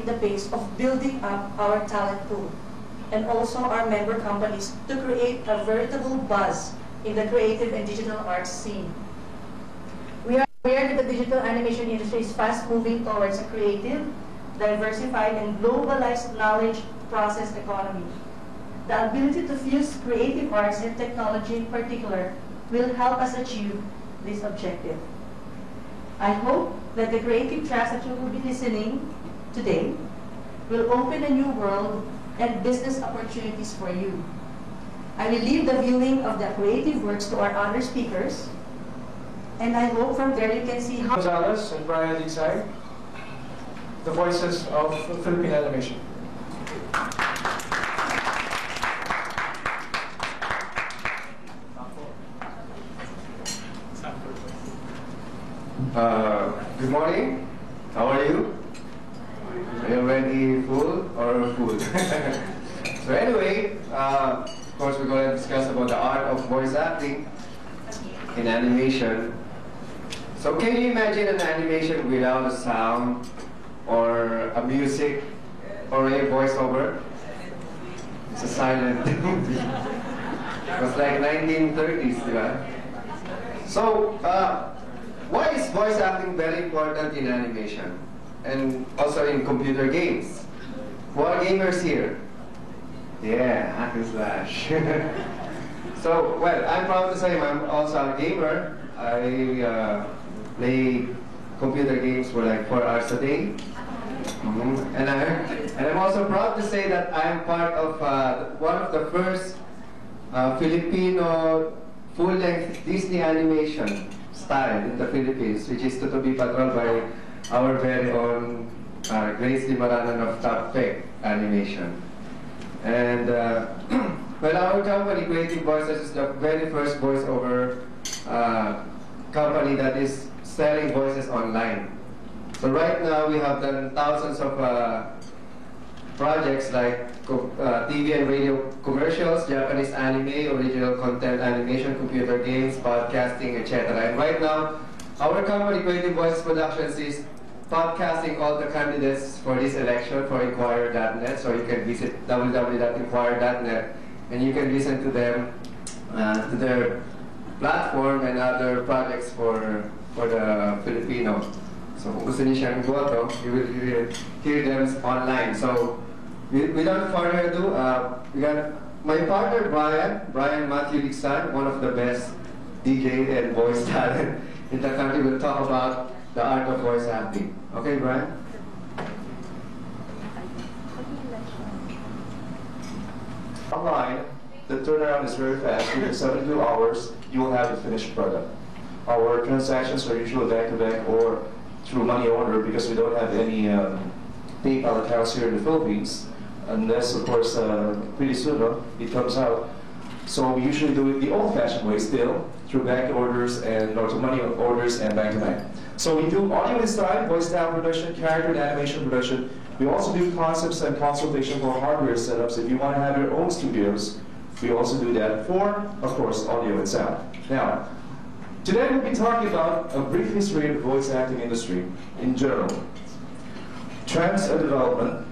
the pace of building up our talent pool and also our member companies to create a veritable buzz in the creative and digital arts scene. We are aware that the digital animation industry is fast moving towards a creative, diversified, and globalized knowledge process economy. The ability to fuse creative arts and technology in particular will help us achieve this objective. I hope that the creative tracks that you will be listening today will open a new world and business opportunities for you. I will leave the viewing of the creative works to our other speakers, and I hope from there you can see how Gonzalez and Brian Dixay, the voices of Philippine animation. Good morning. How are you? Are you already full or food? So anyway, of course we're going to discuss about the art of voice acting in animation. So can you imagine an animation without a sound or a music or a voiceover? It's a silent movie. It was like 1930s, right? So, why is voice acting very important in animation and also in computer games? Who are gamers here? Yeah, hack and slash. So, well, I'm proud to say I'm also a gamer. I play computer games for like 4 hours a day. And I'm also proud to say that I'm part of one of the first Filipino full-length Disney animation style in the Philippines, which is Tutubi Patrol by our very own Grace Limaranan of Top Pick Animation. And well, our company, Creative Voices, is the very first voiceover company that is selling voices online. So right now we have done thousands of projects like TV and radio commercials, Japanese anime, original content animation, computer games, podcasting, etc. And right now, our company, Creative Voices Productions, is podcasting all the candidates for this election for Inquirer.net. So you can visit www.inquirer.net and you can listen to them, to their platform and other projects for the Filipino. So kung gusto niyo siyang boto, you will hear them online. So without further ado, we got my partner Brian Matthew Dixay, one of the best DJ and voice talent in the country. Will talk about the art of voice acting. Okay, Brian? Online, the turnaround is very fast. Within 72 hours, you will have a finished product. Our transactions are usually back-to-back or through money order because we don't have any PayPal accounts here in the Philippines. Unless, of course, pretty soon it comes out. So we usually do it the old-fashioned way still, through back orders and or to money orders and back-to-back. So we do audio design, voice talent production, character and animation production. We also do concepts and consultation for hardware setups. If you want to have your own studios, we also do that for, of course, audio and sound. Now, today we'll be talking about a brief history of the voice acting industry in general. Trends and development.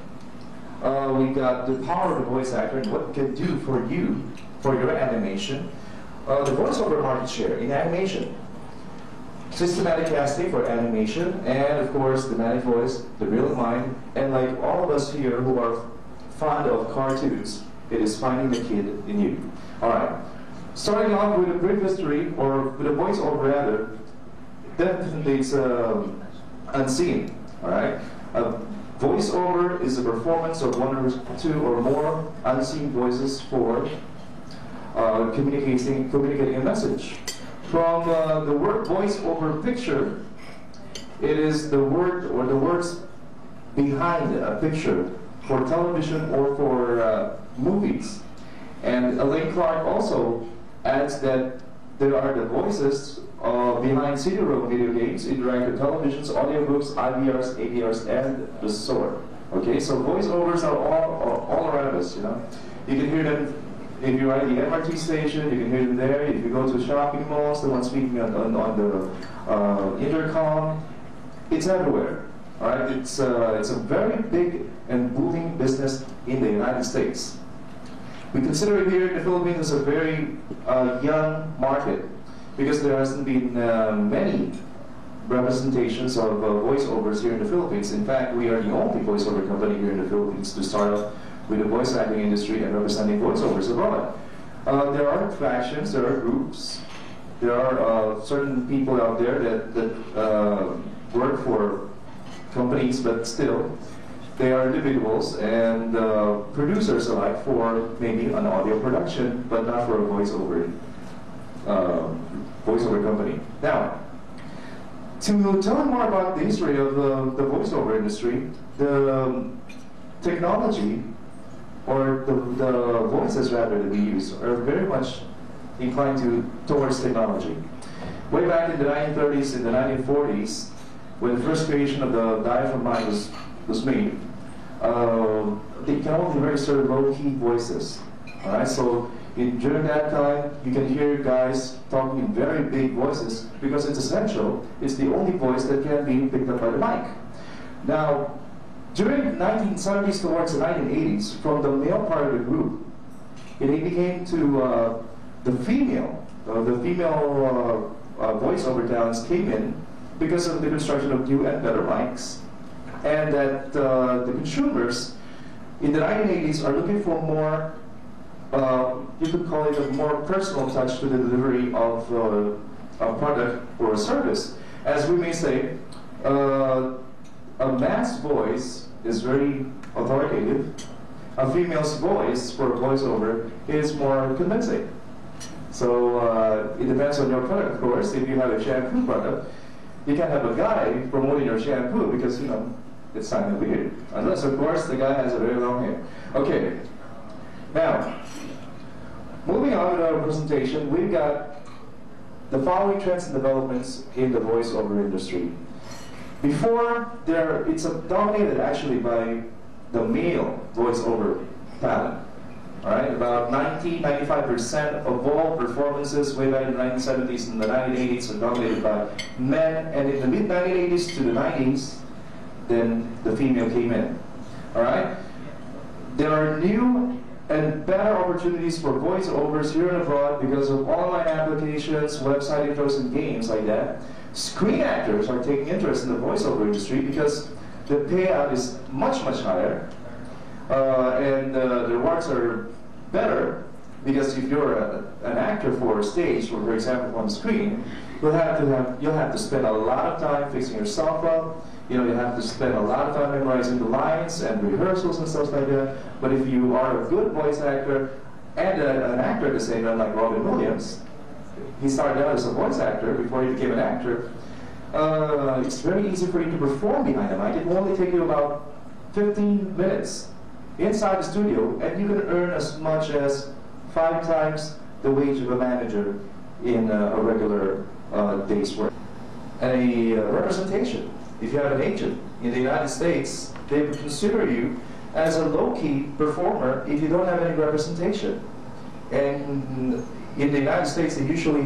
We got the power of the voice actor and what it can do for you, for your animation. The voiceover market share in animation. Systematic casting for animation, and of course the manic voice, the real mind, and like all of us here who are fond of cartoons, it is finding the kid in you. Alright, starting off with a brief history, or with a voiceover rather, definitely it's unseen. Alright, voiceover is a performance of one or two or more unseen voices for communicating a message. From the word voice over picture, it is the word or the words behind a picture for television or for movies. And Elaine Clark also adds that there are the voices behind CD-ROM video games, interactive televisions, audiobooks, IVRs, AVRs, and the sort. Okay, so voiceovers are all around us. You know, you can hear them. If you're at the MRT station, you can hear them there. If you go to shopping malls, the one speaking on the intercom, it's everywhere. All right, it's a very big and booming business in the United States. We consider it here in the Philippines as a very young market because there hasn't been many representations of voiceovers here in the Philippines. In fact, we are the only voiceover company here in the Philippines to start up with the voice acting industry and representing voiceovers abroad. There are factions, there are groups, there are certain people out there that work for companies, but still, they are individuals and producers alike for maybe an audio production, but not for a voiceover company. Now, to tell you more about the history of the voiceover industry, the technology, or the voices rather that we use, are very much inclined towards technology. Way back in the 1930s, in the 1940s, when the first creation of the diaphragm mic was made, they can only register low-key voices. All right, so during that time, you can hear guys talking in very big voices because it's essential. It's the only voice that can be picked up by the mic. Now, during the 1970s towards the 1980s, from the male part of the group, it became to the female voiceover talents came in because of the construction of new and better mics, and that the consumers in the 1980s are looking for more, you could call it a more personal touch to the delivery of a product or a service. As we may say, a man's voice is very authoritative. A female's voice for a voiceover is more convincing. So it depends on your product, of course. If you have a shampoo product, you can't have a guy promoting your shampoo because, you know, it's kind of weird. Unless, of course, the guy has a very long hair. Okay. Now, moving on to our presentation, we've got the following trends and developments in the voiceover industry. Before, it's dominated actually by the male voiceover talent. All right, about 95% of all performances way back in the 1970s and the 1980s are dominated by men, and in the mid-1980s to the 90s, then the female came in. All right, there are new and better opportunities for voiceovers here and abroad because of online applications, website intros, and games like that. Screen actors are taking interest in the voiceover industry because the payout is much, much higher, and the rewards are better because if you're an actor for a stage, or for example on screen, you'll have to spend a lot of time fixing yourself up. You know, you have to spend a lot of time memorizing the lines and rehearsals and stuff like that. But if you are a good voice actor and an actor at the same time, like Robin Williams, he started out as a voice actor before he became an actor. It's very easy for you to perform behind a mic. It will only take you about 15 minutes inside the studio, and you can earn as much as 5 times the wage of a manager in a regular day's work. And a representation. If you have an agent in the United States, they would consider you as a low-key performer if you don't have any representation. And in the United States, they usually